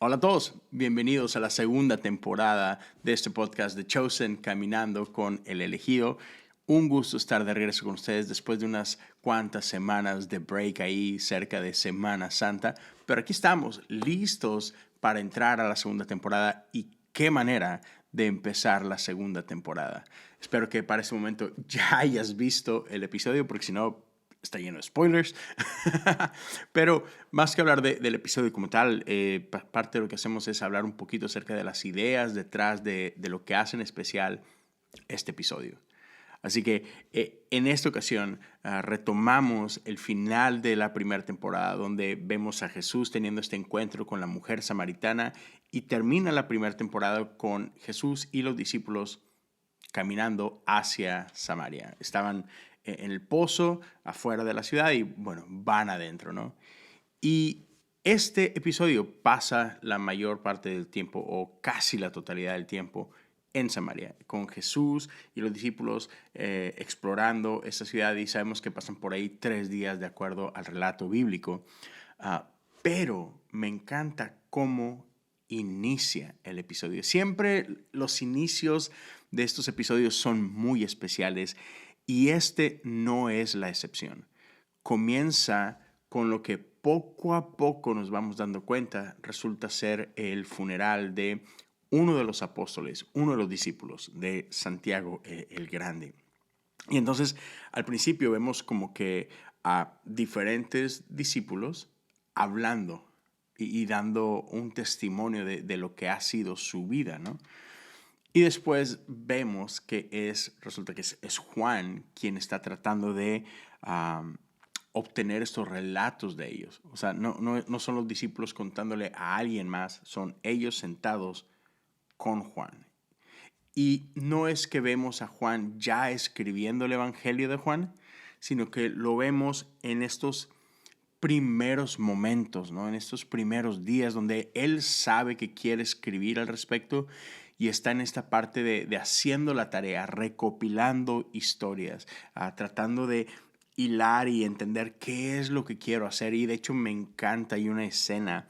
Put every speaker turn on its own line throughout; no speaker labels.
Hola a todos, bienvenidos a la segunda temporada de este podcast The Chosen, Caminando con el Elegido. Un gusto estar de regreso con ustedes después de unas cuantas semanas de break ahí cerca de Semana Santa. Pero aquí estamos, listos para entrar a la segunda temporada y qué manera de empezar la segunda temporada. Espero que para este momento ya hayas visto el episodio, porque si no, está lleno de spoilers. Pero más que hablar del episodio como tal, parte de lo que hacemos es hablar un poquito acerca de las ideas detrás de lo que hace en especial este episodio. Así que en esta ocasión retomamos el final de la primera temporada, donde vemos a Jesús teniendo este encuentro con la mujer samaritana, y termina la primera temporada con Jesús y los discípulos caminando hacia Samaria. Estaban en el pozo afuera de la ciudad y, bueno, van adentro, ¿no? Y este episodio pasa la mayor parte del tiempo, o casi la totalidad del tiempo, en Samaria, con Jesús y los discípulos explorando esta ciudad, y sabemos que pasan por ahí 3 días de acuerdo al relato bíblico. Pero me encanta cómo inicia el episodio. Siempre los inicios de estos episodios son muy especiales y este no es la excepción. Comienza con lo que poco a poco nos vamos dando cuenta resulta ser el funeral de uno de los apóstoles, uno de los discípulos de Santiago el Grande. Y entonces al principio vemos como que a diferentes discípulos hablando y dando un testimonio de lo que ha sido su vida, ¿no? Y después vemos que resulta que es Juan quien está tratando de obtener estos relatos de ellos. O sea, no son los discípulos contándole a alguien más, son ellos sentados con Juan. Y no es que vemos a Juan ya escribiendo el Evangelio de Juan, sino que lo vemos en estos primeros momentos, ¿no? En estos primeros días donde él sabe que quiere escribir al respecto y está en esta parte de haciendo la tarea, recopilando historias, tratando de hilar y entender qué es lo que quiero hacer. Y de hecho me encanta, hay una escena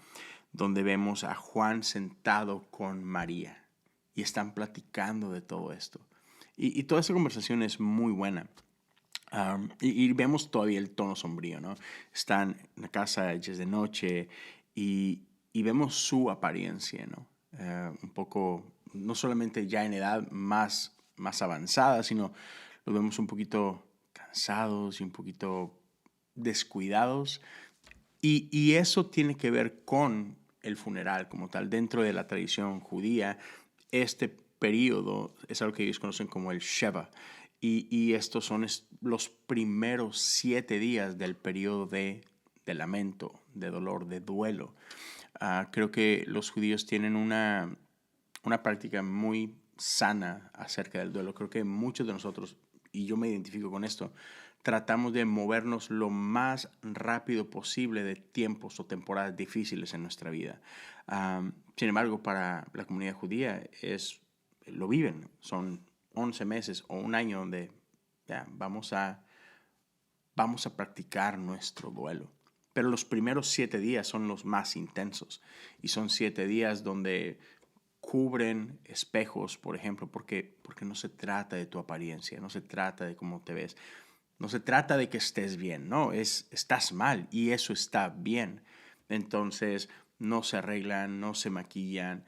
donde vemos a Juan sentado con María y están platicando de todo esto. Y toda esa conversación es muy buena. Y vemos todavía el tono sombrío, ¿no? Están en la casa, ya es de noche, y vemos su apariencia, ¿no? Un poco, no solamente ya en edad más avanzada, sino lo vemos un poquito cansados y un poquito descuidados. Y eso tiene que ver con el funeral como tal. Dentro de la tradición judía, este periodo es algo que ellos conocen como el Sheva. Y estos son los primeros 7 días del periodo de lamento, de dolor, de duelo. Creo que los judíos tienen una práctica muy sana acerca del duelo. Creo que muchos de nosotros, y yo me identifico con esto, tratamos de movernos lo más rápido posible de tiempos o temporadas difíciles en nuestra vida. Sin embargo, para la comunidad judía lo viven. Son 11 meses o un año donde ya, vamos a practicar nuestro duelo. Pero los primeros 7 días son los más intensos. Y son 7 días donde cubren espejos, por ejemplo, porque no se trata de tu apariencia, no se trata de cómo te ves, no se trata de que estés bien, no, estás mal y eso está bien. Entonces no se arreglan, no se maquillan,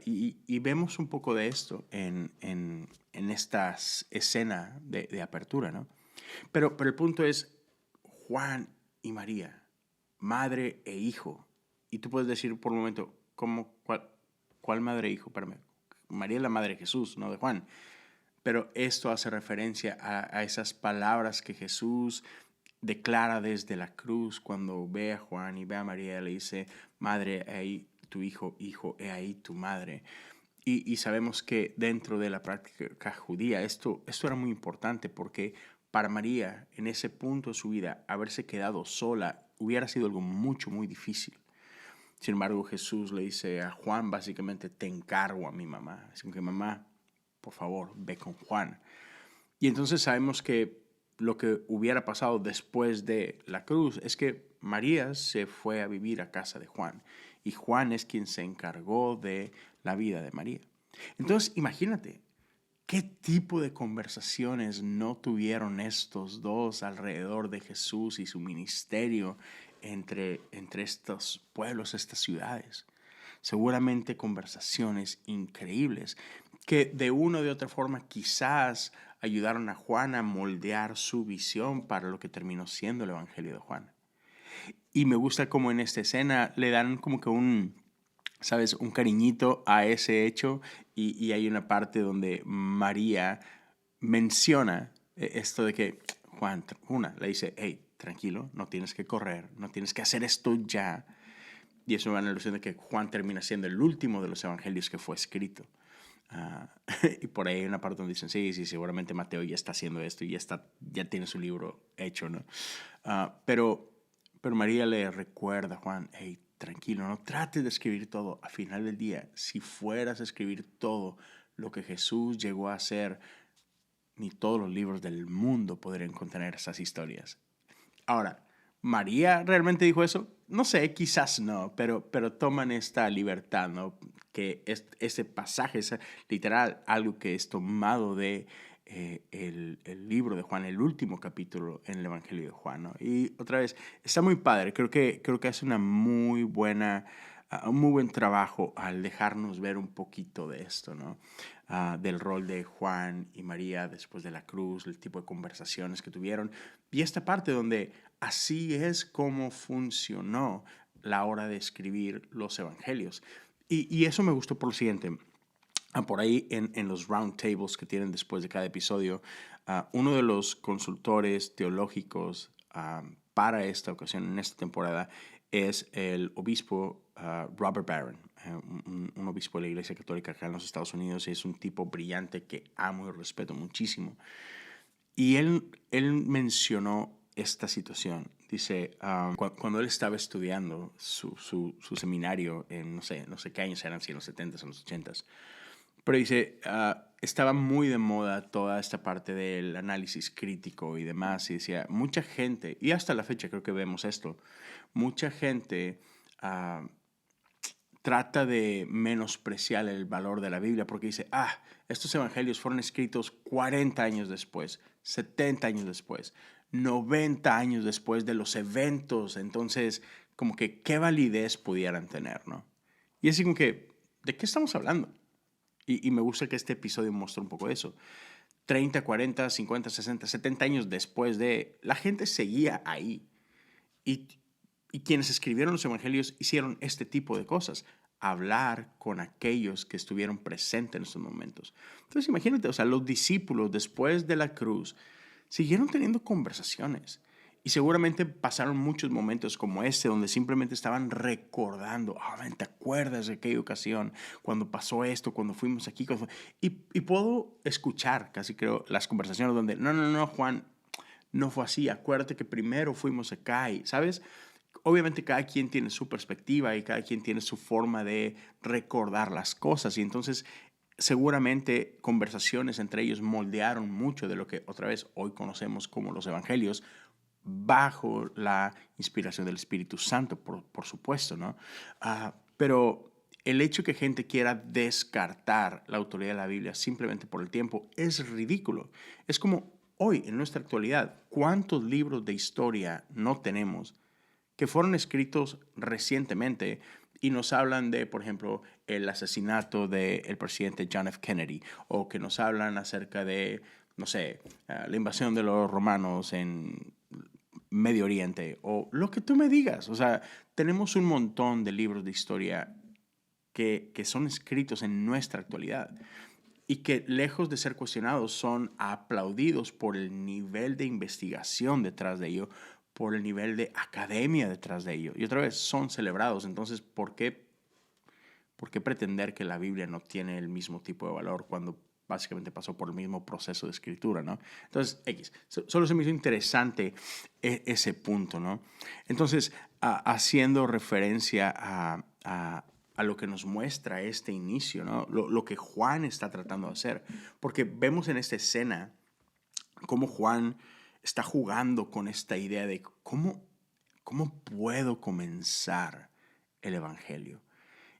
y vemos un poco de esto en esta escena de apertura, ¿no? Pero el punto es Juan y María, madre e hijo. Y tú puedes decir por un momento, ¿cuál madre e hijo? Espérame. María es la madre de Jesús, no de Juan. Pero esto hace referencia a esas palabras que Jesús declara desde la cruz cuando ve a Juan y ve a María. Le dice, madre, he ahí tu hijo, hijo, he ahí tu madre. Y sabemos que dentro de la práctica judía esto era muy importante, porque para María, en ese punto de su vida, haberse quedado sola hubiera sido algo muy difícil. Sin embargo, Jesús le dice a Juan, básicamente, te encargo a mi mamá. Así que, mamá, por favor, ve con Juan. Y entonces sabemos que lo que hubiera pasado después de la cruz es que María se fue a vivir a casa de Juan. y Juan es quien se encargó de la vida de María. Entonces, imagínate, ¿qué tipo de conversaciones no tuvieron estos dos alrededor de Jesús y su ministerio entre estos pueblos, estas ciudades? Seguramente conversaciones increíbles que de una o de otra forma quizás ayudaron a Juan a moldear su visión para lo que terminó siendo el Evangelio de Juan. Y me gusta cómo en esta escena le dan como que ¿sabes? Un cariñito a ese hecho y hay una parte donde María menciona esto de que Juan, le dice, hey, tranquilo, no tienes que correr, no tienes que hacer esto ya. Y eso me da la ilusión de que Juan termina siendo el último de los evangelios que fue escrito. Y por ahí hay una parte donde dicen, sí, seguramente Mateo ya está haciendo esto y ya tiene su libro hecho, ¿no? Pero María le recuerda a Juan, hey, tranquilo, no trates de escribir todo. Al final del día, si fueras a escribir todo lo que Jesús llegó a hacer, ni todos los libros del mundo podrían contener esas historias. Ahora, ¿María realmente dijo eso? No sé, quizás no, pero toman esta libertad, ¿no? Que ese pasaje es literal algo que es tomado de el libro de Juan, el último capítulo en el Evangelio de Juan, ¿no? Y otra vez, está muy padre, creo que hace un muy buen trabajo al dejarnos ver un poquito de esto, ¿no? Del rol de Juan y María después de la cruz, el tipo de conversaciones que tuvieron. Y esta parte donde así es como funcionó la hora de escribir los evangelios. Y eso me gustó por lo siguiente. Por ahí en los round tables que tienen después de cada episodio, uno de los consultores teológicos para esta ocasión, en esta temporada, es el obispo Robert Barron, un obispo de la Iglesia Católica acá en los Estados Unidos. Es un tipo brillante que amo y respeto muchísimo. Y él mencionó esta situación. Dice, cuando él estaba estudiando su seminario en no sé qué años eran, si en los 70s o en los 80s, pero dice, estaba muy de moda toda esta parte del análisis crítico y demás. Y decía, mucha gente, y hasta la fecha creo que vemos esto, mucha gente trata de menospreciar el valor de la Biblia porque dice, estos evangelios fueron escritos 40 años después, 70 años después, 90 años después de los eventos. Entonces, como que qué validez pudieran tener, ¿no? Y es como que, ¿de qué estamos hablando? Y me gusta que este episodio muestra un poco eso. 30, 40, 50, 60, 70 años después de... La gente seguía ahí. Y quienes escribieron los evangelios hicieron este tipo de cosas. Hablar con aquellos que estuvieron presentes en esos momentos. Entonces imagínate, o sea, los discípulos después de la cruz siguieron teniendo conversaciones. Y seguramente pasaron muchos momentos como este, donde simplemente estaban recordando, ¿te acuerdas de aquella ocasión? Cuando pasó esto, cuando fuimos aquí. Y puedo escuchar, casi creo, las conversaciones donde, no, Juan, no fue así. Acuérdate que primero fuimos acá y, ¿sabes? Obviamente cada quien tiene su perspectiva y cada quien tiene su forma de recordar las cosas. Y entonces seguramente conversaciones entre ellos moldearon mucho de lo que otra vez hoy conocemos como los evangelios, bajo la inspiración del Espíritu Santo, por supuesto, ¿no? Pero el hecho que gente quiera descartar la autoridad de la Biblia simplemente por el tiempo es ridículo. Es como hoy, en nuestra actualidad, ¿cuántos libros de historia no tenemos que fueron escritos recientemente y nos hablan de, por ejemplo, el asesinato del presidente John F. Kennedy, o que nos hablan acerca de, no sé, la invasión de los romanos en Medio Oriente, o lo que tú me digas? O sea, tenemos un montón de libros de historia que son escritos en nuestra actualidad y que, lejos de ser cuestionados, son aplaudidos por el nivel de investigación detrás de ello, por el nivel de academia detrás de ello. Y otra vez, son celebrados. Entonces, ¿por qué pretender que la Biblia no tiene el mismo tipo de valor cuando básicamente pasó por el mismo proceso de escritura, ¿no? Entonces, solo se me hizo interesante ese punto, ¿no? Entonces, haciendo referencia a lo que nos muestra este inicio, ¿no? Lo que Juan está tratando de hacer. Porque vemos en esta escena cómo Juan está jugando con esta idea de cómo puedo comenzar el Evangelio.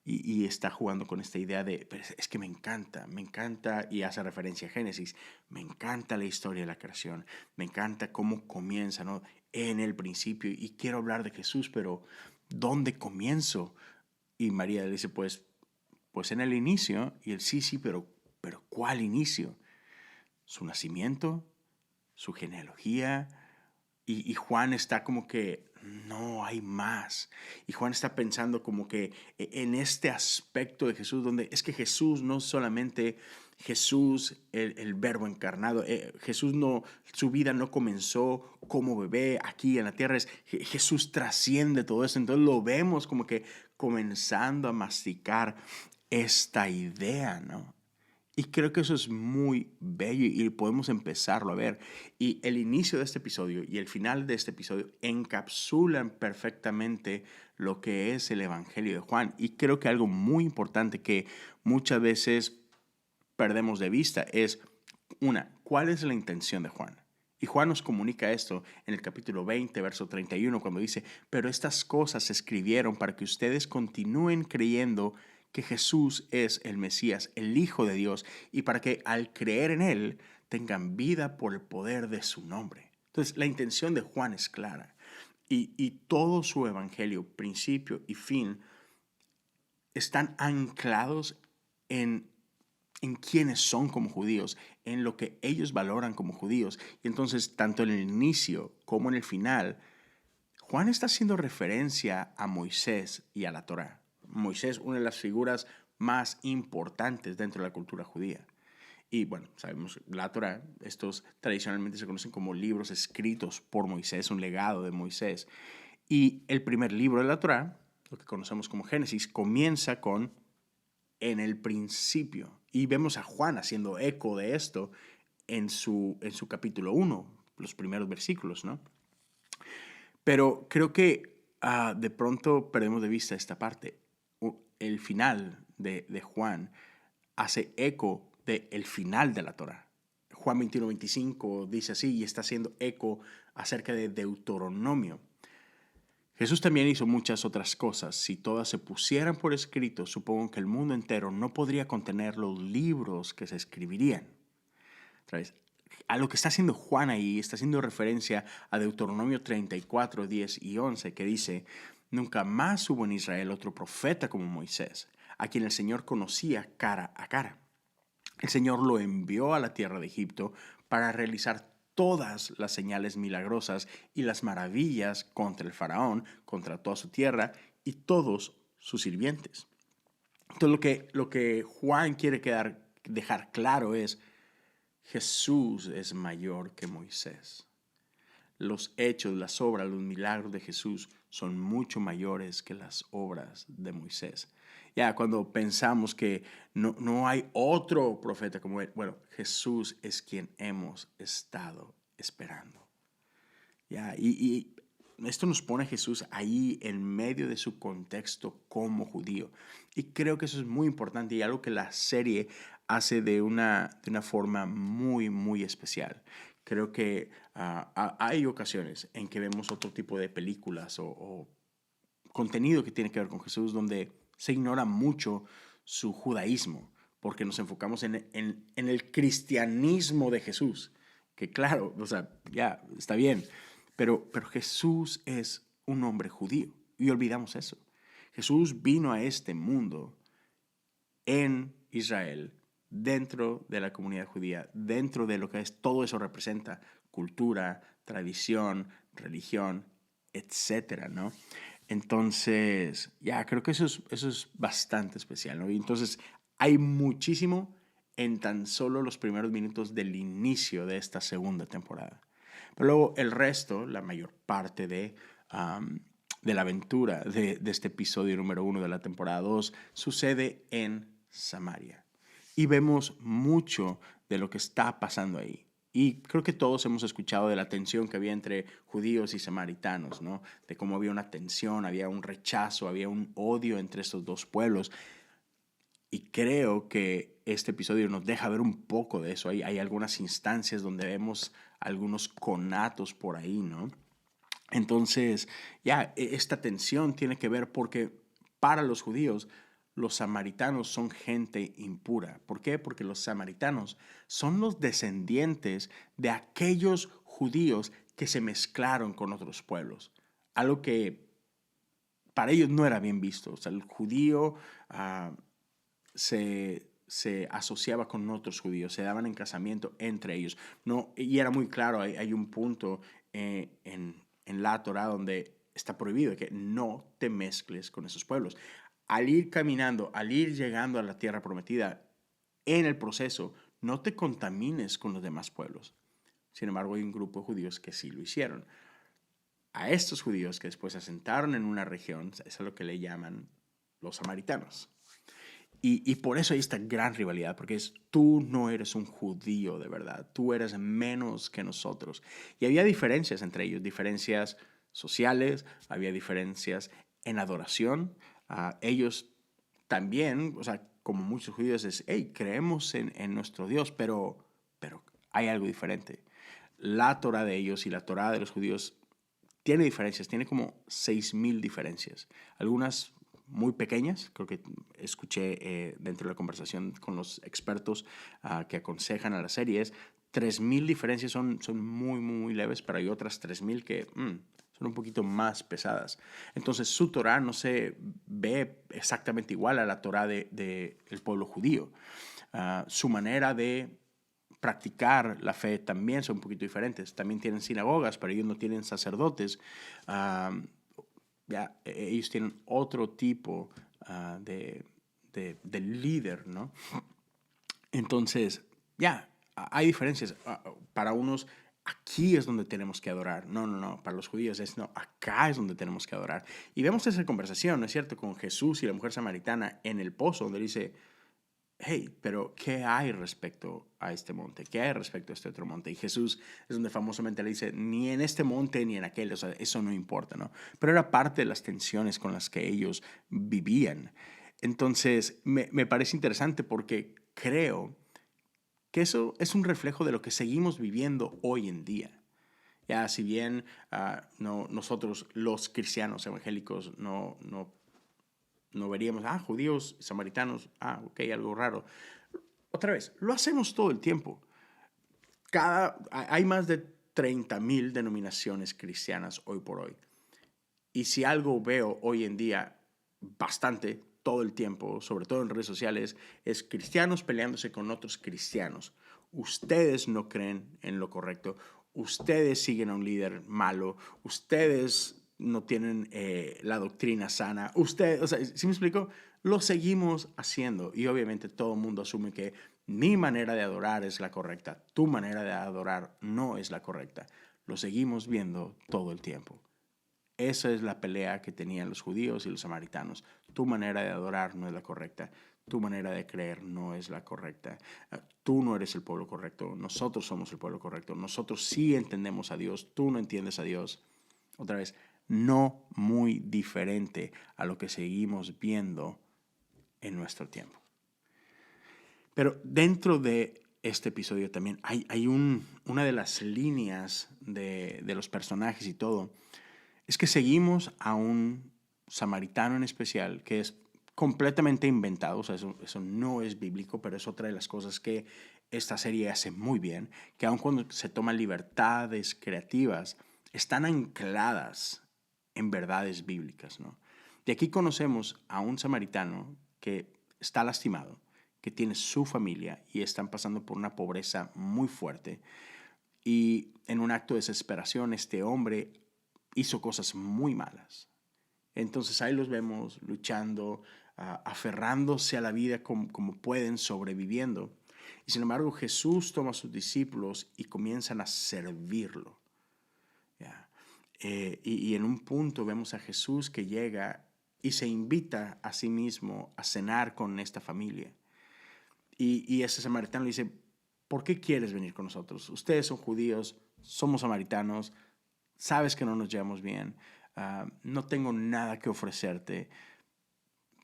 Y está jugando con esta idea de, pero es que me encanta, y hace referencia a Génesis, me encanta la historia de la creación, me encanta cómo comienza, ¿no? En el principio, y quiero hablar de Jesús, pero ¿dónde comienzo? Y María le dice, pues en el inicio, y él, sí, pero ¿cuál inicio? Su nacimiento, su genealogía, y Juan está como que no hay más. Y Juan está pensando como que en este aspecto de Jesús, donde es que Jesús no solamente Jesús, el verbo encarnado, Jesús no, su vida no comenzó como bebé aquí en la tierra, Jesús trasciende todo eso. Entonces lo vemos como que comenzando a masticar esta idea, ¿no? Y creo que eso es muy bello y podemos empezarlo a ver. Y el inicio de este episodio y el final de este episodio encapsulan perfectamente lo que es el Evangelio de Juan. Y creo que algo muy importante que muchas veces perdemos de vista es, ¿cuál es la intención de Juan? Y Juan nos comunica esto en el capítulo 20, verso 31, cuando dice, pero estas cosas se escribieron para que ustedes continúen creyendo que Jesús es el Mesías, el Hijo de Dios, y para que al creer en Él tengan vida por el poder de su nombre. Entonces, la intención de Juan es clara. Y todo su evangelio, principio y fin, están anclados en quiénes son como judíos, en lo que ellos valoran como judíos. Y entonces, tanto en el inicio como en el final, Juan está haciendo referencia a Moisés y a la Torá. Moisés, una de las figuras más importantes dentro de la cultura judía. Y bueno, sabemos, la Torá, estos tradicionalmente se conocen como libros escritos por Moisés, un legado de Moisés. Y el primer libro de la Torá, lo que conocemos como Génesis, comienza con en el principio. Y vemos a Juan haciendo eco de esto en su capítulo 1, los primeros versículos, ¿no? Pero creo que de pronto perdemos de vista esta parte. El final de Juan hace eco del final de la Torá. Juan 21:25 dice así, y está haciendo eco acerca de Deuteronomio. Jesús también hizo muchas otras cosas. Si todas se pusieran por escrito, supongo que el mundo entero no podría contener los libros que se escribirían. ¿Sabes? A lo que está haciendo Juan ahí, está haciendo referencia a Deuteronomio 34, 10 y 11, que dice, nunca más hubo en Israel otro profeta como Moisés, a quien el Señor conocía cara a cara. El Señor lo envió a la tierra de Egipto para realizar todas las señales milagrosas y las maravillas contra el faraón, contra toda su tierra y todos sus sirvientes. Entonces lo que Juan quiere dejar claro es, Jesús es mayor que Moisés. Los hechos, las obras, los milagros de Jesús son mucho mayores que las obras de Moisés. Ya cuando pensamos que no hay otro profeta como él, bueno, Jesús es quien hemos estado esperando. Ya, y esto nos pone a Jesús ahí en medio de su contexto como judío. Y creo que eso es muy importante y algo que la serie hace de una forma muy, muy especial. Creo que hay ocasiones en que vemos otro tipo de películas o contenido que tiene que ver con Jesús donde se ignora mucho su judaísmo, porque nos enfocamos en el cristianismo de Jesús, que claro, o sea, ya está bien, pero Jesús es un hombre judío y olvidamos eso. Jesús vino a este mundo en Israel, dentro de la comunidad judía, dentro de lo que es todo eso representa, cultura, tradición, religión, etcétera, ¿no? Entonces, ya, creo que eso es bastante especial, ¿no? Y entonces, hay muchísimo en tan solo los primeros minutos del inicio de esta segunda temporada. Pero luego el resto, la mayor parte de la aventura de este episodio número 1 de la temporada 2, sucede en Samaria. Y vemos mucho de lo que está pasando ahí. Y creo que todos hemos escuchado de la tensión que había entre judíos y samaritanos, ¿no? De cómo había una tensión, había un rechazo, había un odio entre estos dos pueblos. Y creo que este episodio nos deja ver un poco de eso. Hay algunas instancias donde vemos algunos conatos por ahí, ¿no? Entonces, ya, esta tensión tiene que ver porque para los judíos, los samaritanos son gente impura. ¿Por qué? Porque los samaritanos son los descendientes de aquellos judíos que se mezclaron con otros pueblos. Algo que para ellos no era bien visto. O sea, el judío se asociaba con otros judíos, se daban en casamiento entre ellos. No, y era muy claro, hay un punto en la Torá donde está prohibido que no te mezcles con esos pueblos. Al ir caminando, al ir llegando a la tierra prometida, en el proceso, no te contamines con los demás pueblos. Sin embargo, hay un grupo de judíos que sí lo hicieron. A estos judíos que después se asentaron en una región, eso es lo que le llaman los samaritanos. Y por eso hay esta gran rivalidad, porque tú no eres un judío de verdad, tú eres menos que nosotros. Y había diferencias entre ellos, diferencias sociales, había diferencias en adoración. Ellos también, o sea, como muchos judíos, hey, creemos en nuestro Dios, pero hay algo diferente. La Torah de ellos y la Torah de los judíos tiene diferencias, tiene como 6,000 diferencias. Algunas muy pequeñas, creo que escuché dentro de la conversación con los expertos que aconsejan a las series, 3,000 diferencias son muy, muy leves, pero hay otras 3,000 que son un poquito más pesadas. Entonces su Torah no se ve exactamente igual a la Torah del pueblo judío. Su manera de practicar la fe también son un poquito diferentes. También tienen sinagogas, pero ellos no tienen sacerdotes. Ellos tienen otro tipo de líder, ¿no? Entonces, hay diferencias. Para unos, aquí es donde tenemos que adorar. No. Para los judíos acá es donde tenemos que adorar. Y vemos esa conversación, ¿no es cierto?, con Jesús y la mujer samaritana en el pozo, donde dice, hey, pero ¿qué hay respecto a este monte? ¿Qué hay respecto a este otro monte? Y Jesús es donde famosamente le dice, ni en este monte ni en aquel, o sea, eso no importa, ¿no? Pero era parte de las tensiones con las que ellos vivían. Entonces, me parece interesante porque creo que eso es un reflejo de lo que seguimos viviendo hoy en día. Ya, si bien nosotros los cristianos evangélicos no veríamos, judíos, samaritanos, ok, algo raro. Otra vez, lo hacemos todo el tiempo. Hay más de 30,000 denominaciones cristianas hoy por hoy. Y si algo veo hoy en día bastante, todo el tiempo, sobre todo en redes sociales, es cristianos peleándose con otros cristianos. Ustedes no creen en lo correcto. Ustedes siguen a un líder malo. Ustedes no tienen la doctrina sana. Ustedes, o sea, ¿sí me explico? Lo seguimos haciendo y obviamente todo el mundo asume que mi manera de adorar es la correcta. Tu manera de adorar no es la correcta. Lo seguimos viendo todo el tiempo. Esa es la pelea que tenían los judíos y los samaritanos. Tu manera de adorar no es la correcta. Tu manera de creer no es la correcta. Tú no eres el pueblo correcto. Nosotros somos el pueblo correcto. Nosotros sí entendemos a Dios. Tú no entiendes a Dios. Otra vez, no muy diferente a lo que seguimos viendo en nuestro tiempo. Pero dentro de este episodio también hay una de las líneas de los personajes y todo. Es que seguimos a un samaritano en especial que es completamente inventado, o sea, eso no es bíblico, pero es otra de las cosas que esta serie hace muy bien, que aun cuando se toman libertades creativas, están ancladas en verdades bíblicas, ¿no? De aquí conocemos a un samaritano que está lastimado, que tiene su familia y están pasando por una pobreza muy fuerte. Y en un acto de desesperación, este hombre hizo cosas muy malas. Entonces ahí los vemos luchando, aferrándose a la vida como pueden, sobreviviendo. Y sin embargo Jesús toma a sus discípulos y comienzan a servirlo. Y en un punto vemos a Jesús que llega y se invita a sí mismo a cenar con esta familia. Y ese samaritano le dice, ¿por qué quieres venir con nosotros? Ustedes son judíos, somos samaritanos, sabes que no nos llevamos bien, no tengo nada que ofrecerte,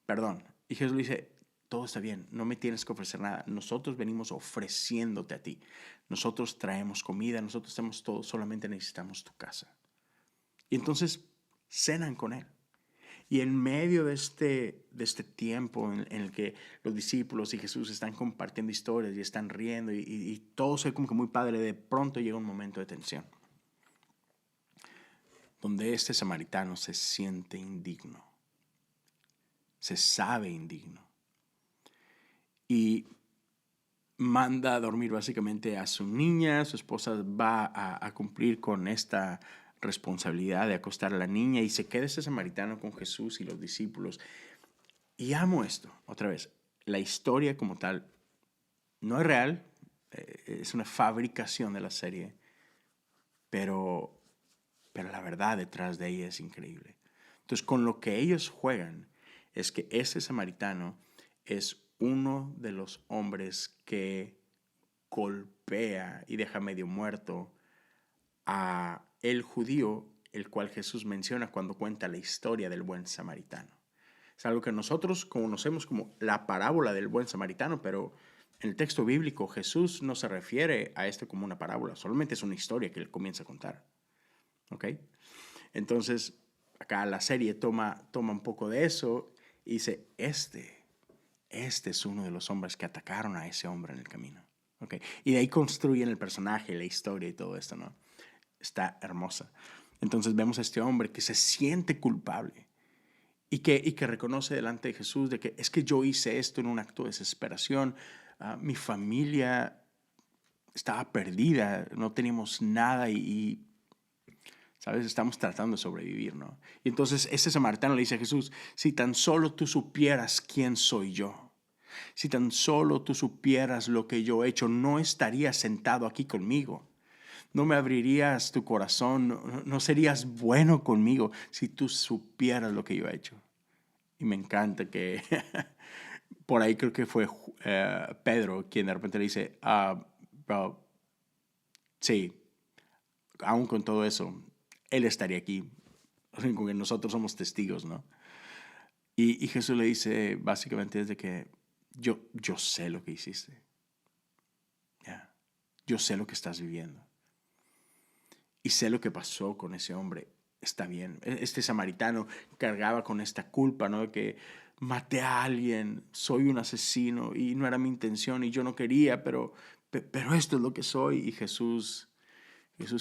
perdón. Y Jesús le dice, todo está bien, no me tienes que ofrecer nada, nosotros venimos ofreciéndote a ti, nosotros traemos comida, nosotros tenemos todo, solamente necesitamos tu casa. Y entonces cenan con él. Y en medio de este tiempo en el que los discípulos y Jesús están compartiendo historias y están riendo y todo se ve como que muy padre, de pronto llega un momento de tensión, donde este samaritano se siente indigno, se sabe indigno y manda a dormir básicamente a su niña. Su esposa va a cumplir con esta responsabilidad de acostar a la niña y se queda ese samaritano con Jesús y los discípulos. Y amo esto, otra vez, la historia como tal no es real, es una fabricación de la serie, pero la verdad detrás de ella es increíble. Entonces, con lo que ellos juegan es que ese samaritano es uno de los hombres que golpea y deja medio muerto a el judío, el cual Jesús menciona cuando cuenta la historia del buen samaritano. Es algo que nosotros conocemos como la parábola del buen samaritano, pero en el texto bíblico Jesús no se refiere a esto como una parábola, solamente es una historia que él comienza a contar. ¿Ok? Entonces, acá la serie toma un poco de eso y dice, este es uno de los hombres que atacaron a ese hombre en el camino. ¿Okay? Y de ahí construyen el personaje, la historia y todo esto, ¿no? Está hermosa. Entonces vemos a este hombre que se siente culpable y que reconoce delante de Jesús de que es que yo hice esto en un acto de desesperación. Mi familia estaba perdida, no teníamos nada y ¿sabes? Estamos tratando de sobrevivir, ¿no? Y entonces ese samaritano le dice a Jesús, si tan solo tú supieras quién soy yo, si tan solo tú supieras lo que yo he hecho, no estarías sentado aquí conmigo. No me abrirías tu corazón, no serías bueno conmigo si tú supieras lo que yo he hecho. Y me encanta que por ahí creo que fue Pedro quien de repente le dice, bro, sí, aún con todo eso, él estaría aquí, con que nosotros somos testigos, ¿no? Y Jesús le dice básicamente es de que yo sé lo que hiciste. Yeah. Yo sé lo que estás viviendo. Y sé lo que pasó con ese hombre. Está bien. Este samaritano cargaba con esta culpa, ¿no? De que maté a alguien, soy un asesino y no era mi intención y yo no quería, pero esto es lo que soy. Y Jesús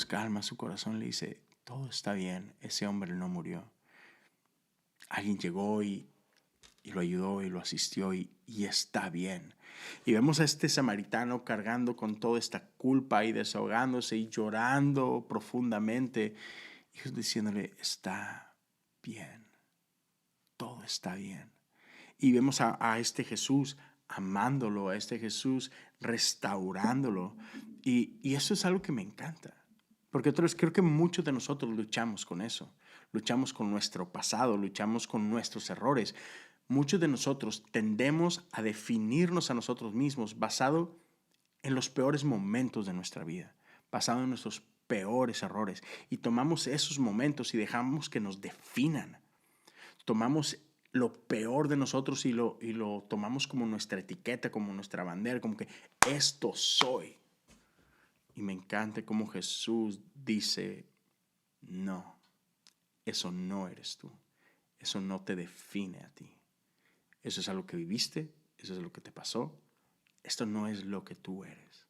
calma su corazón, le dice, todo está bien, ese hombre no murió. Alguien llegó y lo ayudó y lo asistió y está bien. Y vemos a este samaritano cargando con toda esta culpa y desahogándose y llorando profundamente. Y Jesús diciéndole, está bien, todo está bien. Y vemos a este Jesús amándolo, a este Jesús restaurándolo. Y eso es algo que me encanta. Porque otra vez creo que muchos de nosotros luchamos con eso. Luchamos con nuestro pasado, luchamos con nuestros errores. Muchos de nosotros tendemos a definirnos a nosotros mismos basado en los peores momentos de nuestra vida, basado en nuestros peores errores. Y tomamos esos momentos y dejamos que nos definan. Tomamos lo peor de nosotros y lo tomamos como nuestra etiqueta, como nuestra bandera, como que esto soy. Y me encanta cómo Jesús dice, no, eso no eres tú. Eso no te define a ti. Eso es algo que viviste, eso es lo que te pasó. Esto no es lo que tú eres.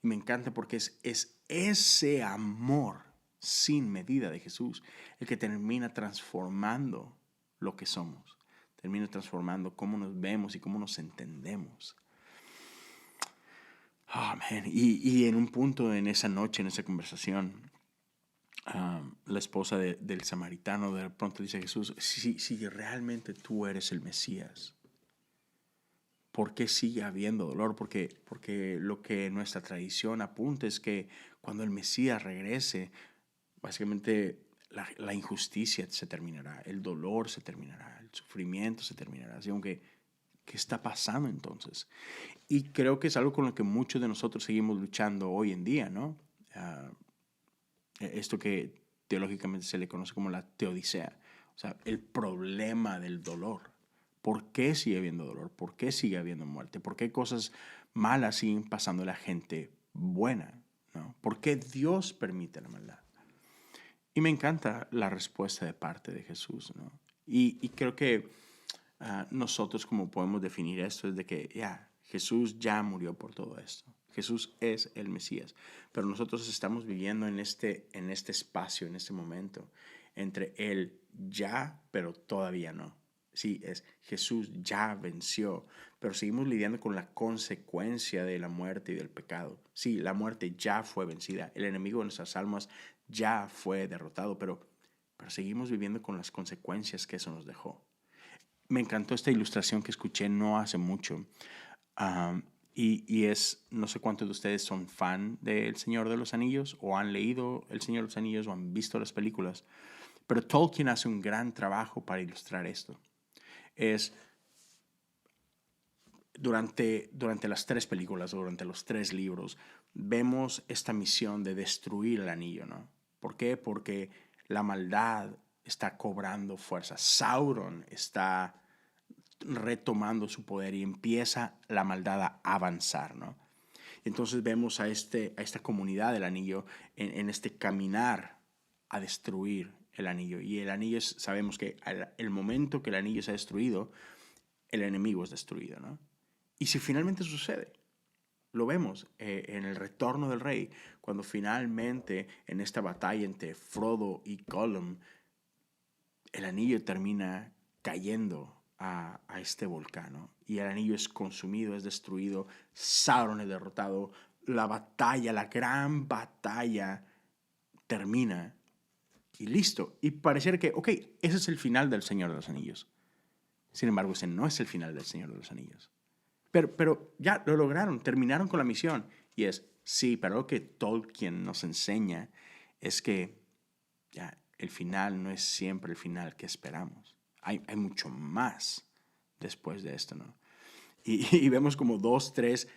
Y me encanta porque es ese amor sin medida de Jesús el que termina transformando lo que somos. Termina transformando cómo nos vemos y cómo nos entendemos. Oh, man. Y en un punto en esa noche, en esa conversación, la esposa del samaritano de pronto dice a Jesús, si realmente tú eres el Mesías, ¿por qué sigue habiendo dolor? Porque lo que nuestra tradición apunta es que cuando el Mesías regrese, básicamente la injusticia se terminará, el dolor se terminará, el sufrimiento se terminará. Así que, ¿qué está pasando entonces? Y creo que es algo con lo que muchos de nosotros seguimos luchando hoy en día, ¿no? Esto que teológicamente se le conoce como la teodicea, o sea, el problema del dolor. ¿Por qué sigue habiendo dolor? ¿Por qué sigue habiendo muerte? ¿Por qué cosas malas siguen pasando a la gente buena? ¿No? ¿Por qué Dios permite la maldad? Y me encanta la respuesta de parte de Jesús, ¿no? Y creo que nosotros como podemos definir esto es de que Jesús ya murió por todo esto. Jesús es el Mesías, pero nosotros estamos viviendo en este espacio, en este momento, entre Él ya, pero todavía no. Sí, es Jesús ya venció, pero seguimos lidiando con la consecuencia de la muerte y del pecado. Sí, la muerte ya fue vencida, el enemigo de nuestras almas ya fue derrotado, pero seguimos viviendo con las consecuencias que eso nos dejó. Me encantó esta ilustración que escuché no hace mucho. Y es, no sé cuántos de ustedes son fan de El Señor de los Anillos o han leído El Señor de los Anillos o han visto las películas, pero Tolkien hace un gran trabajo para ilustrar esto. Es durante las 3 películas, durante los 3 libros, vemos esta misión de destruir el anillo, ¿no? ¿Por qué? Porque la maldad está cobrando fuerza. Sauron está retomando su poder y empieza la maldad a avanzar, ¿no? Entonces vemos a esta comunidad del anillo en este caminar a destruir el anillo. Y el anillo sabemos que el momento que el anillo se ha destruido, el enemigo es destruido, ¿no? Y si finalmente sucede, lo vemos en el retorno del rey, cuando finalmente en esta batalla entre Frodo y Gollum, el anillo termina cayendo a este volcán, ¿no? Y el anillo es consumido, es destruido, Sauron es derrotado, la batalla, la gran batalla termina y listo. Y pareciera que, ok, ese es el final del Señor de los Anillos. Sin embargo, ese no es el final del Señor de los Anillos. Pero ya lo lograron, terminaron con la misión. Y sí, pero lo que Tolkien nos enseña es que ya el final no es siempre el final que esperamos. Hay mucho más después de esto, ¿no? Y vemos como 2, 3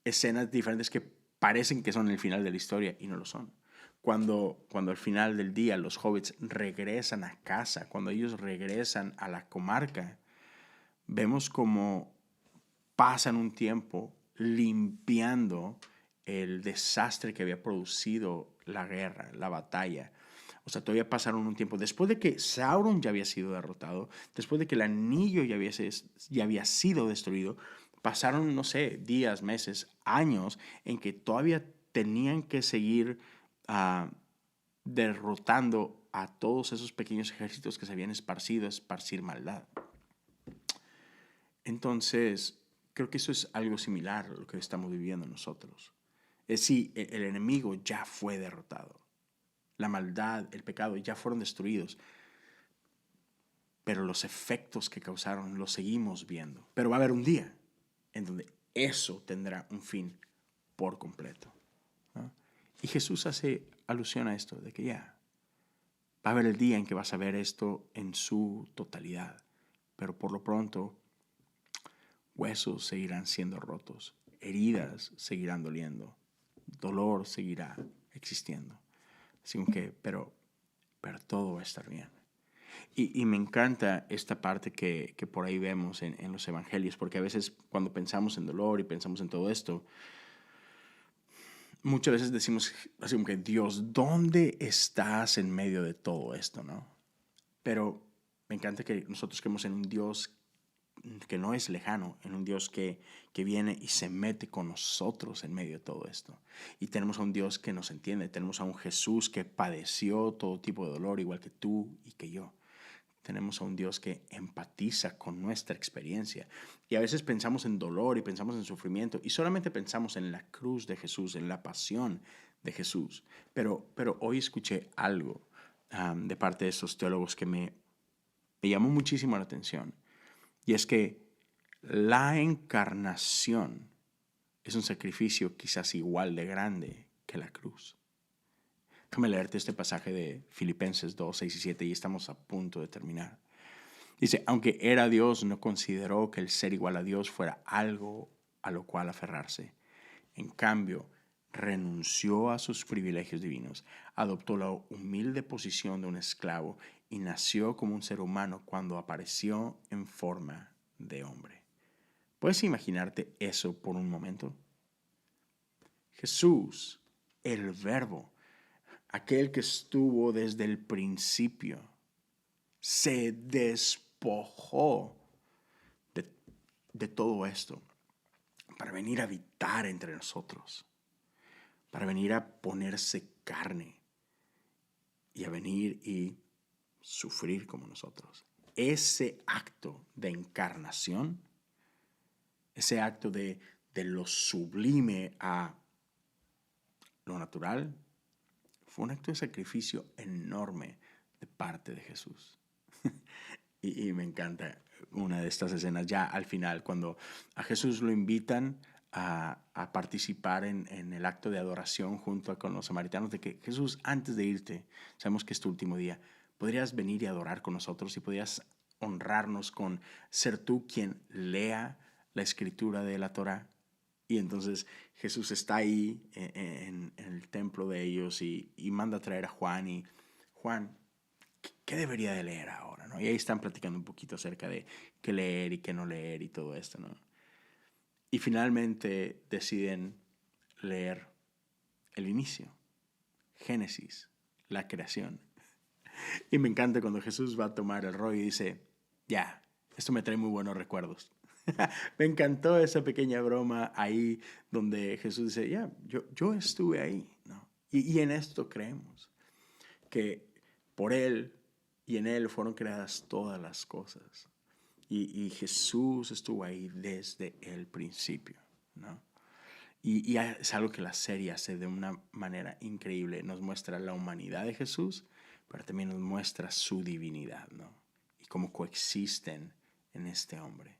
escenas diferentes que parecen que son el final de la historia y no lo son. Cuando al final del día los hobbits regresan a casa, cuando ellos regresan a la comarca, vemos como pasan un tiempo limpiando el desastre que había producido la guerra, la batalla. O sea, todavía pasaron un tiempo. Después de que Sauron ya había sido derrotado, después de que el anillo ya había sido destruido, pasaron, no sé, días, meses, años en que todavía tenían que seguir derrotando a todos esos pequeños ejércitos que se habían esparcido, esparcir maldad. Entonces, creo que eso es algo similar a lo que estamos viviendo nosotros. Es decir, el enemigo ya fue derrotado. La maldad, el pecado ya fueron destruidos. Pero los efectos que causaron los seguimos viendo. Pero va a haber un día en donde eso tendrá un fin por completo, ¿no? Y Jesús hace alusión a esto, de que va a haber el día en que vas a ver esto en su totalidad. Pero por lo pronto, huesos seguirán siendo rotos, heridas seguirán doliendo, dolor seguirá existiendo. Así que, pero todo va a estar bien. Y me encanta esta parte que por ahí vemos en los evangelios, porque a veces cuando pensamos en dolor y pensamos en todo esto, muchas veces decimos así como que, Dios, ¿dónde estás en medio de todo esto, no? Pero me encanta que nosotros creemos en un Dios que no es lejano, en un Dios que viene y se mete con nosotros en medio de todo esto. Y tenemos a un Dios que nos entiende, tenemos a un Jesús que padeció todo tipo de dolor, igual que tú y que yo. Tenemos a un Dios que empatiza con nuestra experiencia. Y a veces pensamos en dolor y pensamos en sufrimiento y solamente pensamos en la cruz de Jesús, en la pasión de Jesús. Pero hoy escuché algo de parte de esos teólogos que me llamó muchísimo la atención. Y es que la encarnación es un sacrificio quizás igual de grande que la cruz. Déjame leerte este pasaje de Filipenses 2, 6 y 7 y estamos a punto de terminar. Dice, aunque era Dios, no consideró que el ser igual a Dios fuera algo a lo cual aferrarse. En cambio, renunció a sus privilegios divinos, adoptó la humilde posición de un esclavo y nació como un ser humano cuando apareció en forma de hombre. ¿Puedes imaginarte eso por un momento? Jesús, el Verbo, aquel que estuvo desde el principio, se despojó de todo esto para venir a habitar entre nosotros, para venir a ponerse carne y a venir y sufrir como nosotros. Ese acto de encarnación, ese acto de lo sublime a lo natural, fue un acto de sacrificio enorme de parte de Jesús. y me encanta una de estas escenas ya al final, cuando a Jesús lo invitan a participar en el acto de adoración junto con los samaritanos, de que Jesús, antes de irte, sabemos que es tu último día, podrías venir y adorar con nosotros y podrías honrarnos con ser tú quien lea la escritura de la Torá. Y entonces Jesús está ahí en el templo de ellos y manda a traer a Juan. Y Juan, ¿qué debería de leer ahora? ¿No? Y ahí están platicando un poquito acerca de qué leer y qué no leer y todo esto, ¿no? Y finalmente deciden leer el inicio, Génesis, la creación. Y me encanta cuando Jesús va a tomar el rollo y dice, ya, esto me trae muy buenos recuerdos. Me encantó esa pequeña broma ahí donde Jesús dice, ya, yo estuve ahí, ¿no? Y en esto creemos, que por Él y en Él fueron creadas todas las cosas. Y Jesús estuvo ahí desde el principio, ¿no? Y es algo que la serie hace de una manera increíble. Nos muestra la humanidad de Jesús, pero también nos muestra su divinidad, ¿no? Y cómo coexisten en este hombre.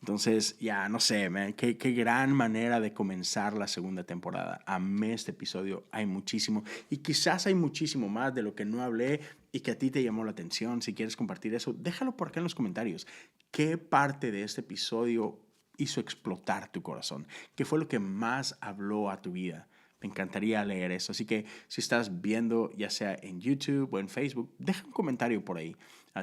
Entonces, ya, no sé, man, qué gran manera de comenzar la segunda temporada. Amé este episodio, hay muchísimo. Y quizás hay muchísimo más de lo que no hablé y que a ti te llamó la atención. Si quieres compartir eso, déjalo por acá en los comentarios. ¿Qué parte de este episodio hizo explotar tu corazón? ¿Qué fue lo que más habló a tu vida? Me encantaría leer eso. Así que si estás viendo, ya sea en YouTube o en Facebook, deja un comentario por ahí.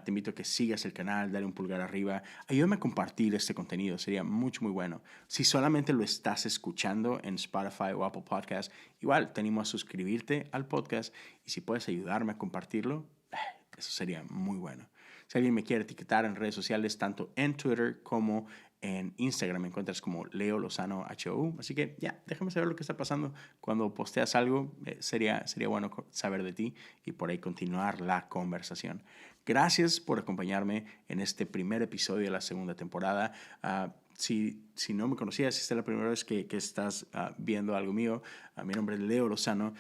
Te invito a que sigas el canal, dale un pulgar arriba. Ayúdame a compartir este contenido, sería muy bueno. Si solamente lo estás escuchando en Spotify o Apple Podcast, igual te animo a suscribirte al podcast. Y si puedes ayudarme a compartirlo, eso sería muy bueno. Si alguien me quiere etiquetar en redes sociales, tanto en Twitter como en Instagram, me encuentras como Leo Lozano HOU. Así que ya, déjame saber lo que está pasando. Cuando posteas algo, sería bueno saber de ti y por ahí continuar la conversación. Gracias por acompañarme en este primer episodio de la segunda temporada. Si no me conocías, si esta es la primera vez que estás viendo algo mío, mi nombre es Leo Lozano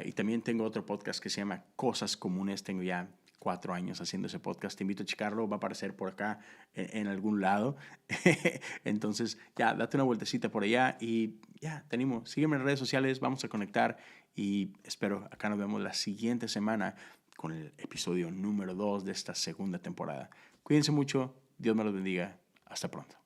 y también tengo otro podcast que se llama Cosas Comunes. Tengo ya 4 años haciendo ese podcast. Te invito a checarlo, va a aparecer por acá en algún lado. Entonces, ya, date una vueltecita por allá y ya, te animo. Sígueme en redes sociales, vamos a conectar y espero acá nos vemos la siguiente semana con el episodio número 2 de esta segunda temporada. Cuídense mucho, Dios me los bendiga. Hasta pronto.